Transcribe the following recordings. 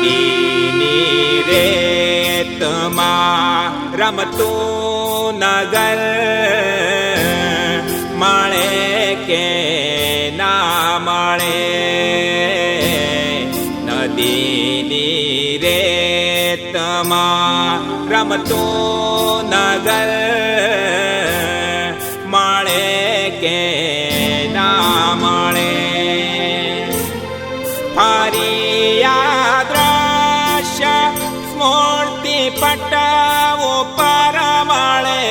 નદીની રેતમાં રમતું નગર મળે કે ના મળે. નદીની રેતમાં રમતું નગર મળે કે ના મળે. ફરિયા દ્રશ્ય સ્મૃતિ પટ ઉપર મળે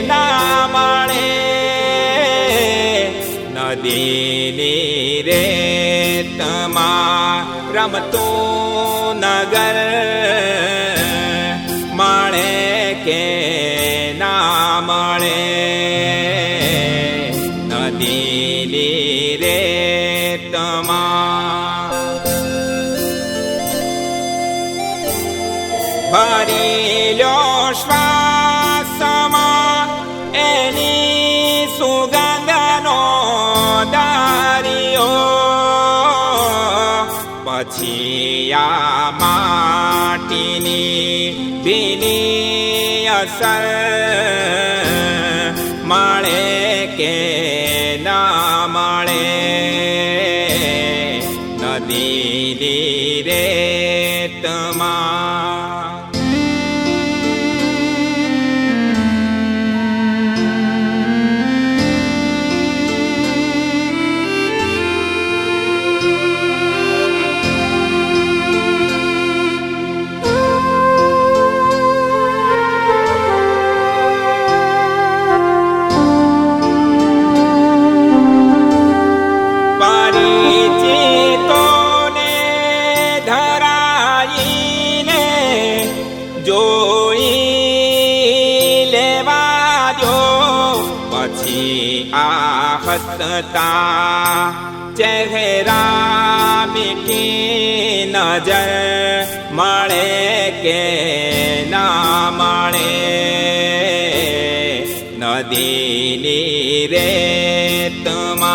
ના મળે. નદીની રેતમાં રમતું નગર મળે કે ના મળે. નદીની રેતમાં ભરી લ્યો શ્વાસમાં એની સુગંધનો દારિયો. પછી આ માટીની ભીની અસર મળે કે ના મળે. નદીની રેતમાં હસતા ચહેરા મીઠી નજર મળે કે ના મળે. નદીની રેતમાં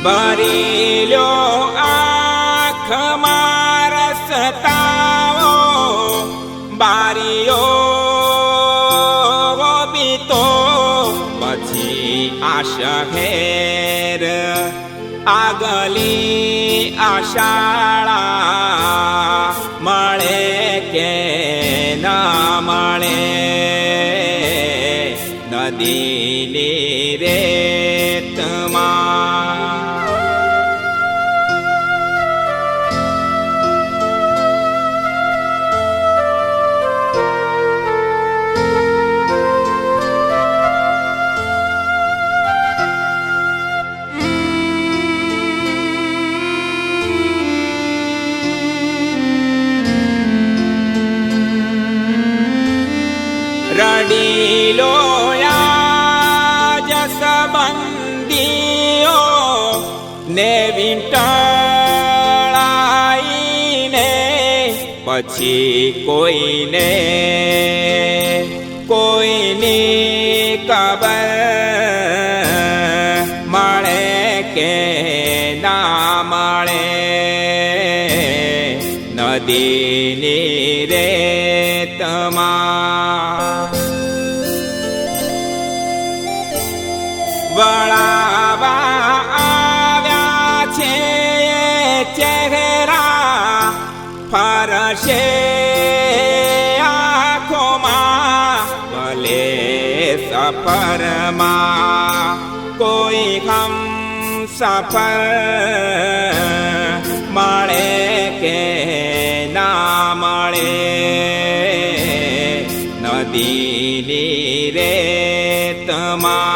ભરી લ્યો આંખમાં રસતાઓ બારીઓ. પછી આ શહેર આગલી આ શાળા મળે કે ના મળે. નદીની રેતમાં રડીલો જસબંધીઓ ને વીંટળાઈને. પછી કોઈને કોઈની કબર મળે કે ના મળે. નદીની રેતમાં વળાવા આવ્યા છે ચહેરા ફરશે આંખોમાં. ભલે સફરમાં કોઈ હમ સફર મળે કે ના મળે. નદીની રેતમાં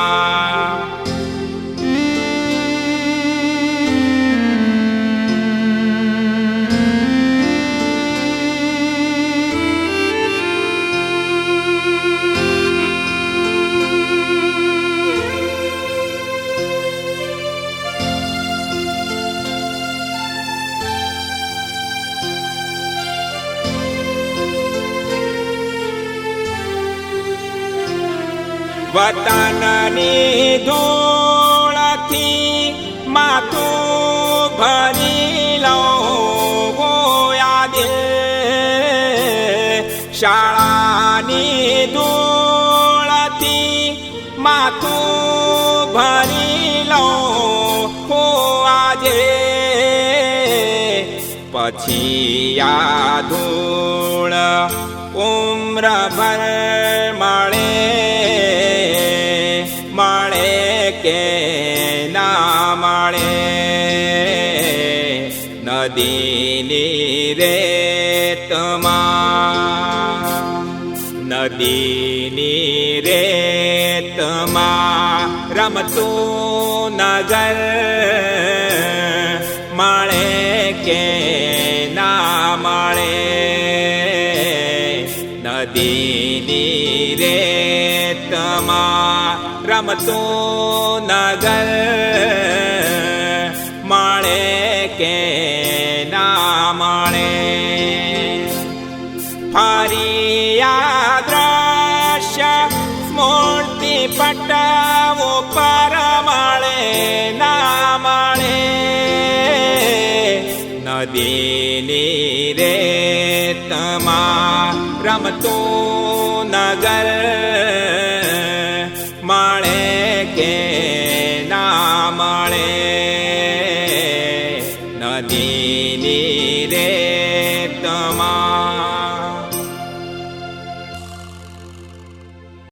વતનની ધૂળથી માથું ભરી લઉં યાદે શાળાની ધૂળથી માથું ભરી લઉં આજે પછી આ ધૂળ ઉમ્ર ભર મળે કે ના મળે નદીની રેતમાં રમતું નગર મળે કે ના મળે નદીની રેતમાં રમતું નગર મળે કે ના મળે ફરી આ દ્રશ્ય મૂર્તિ પટાવો પર મળે ના મળે નદીની રેતમાં રમતું નગર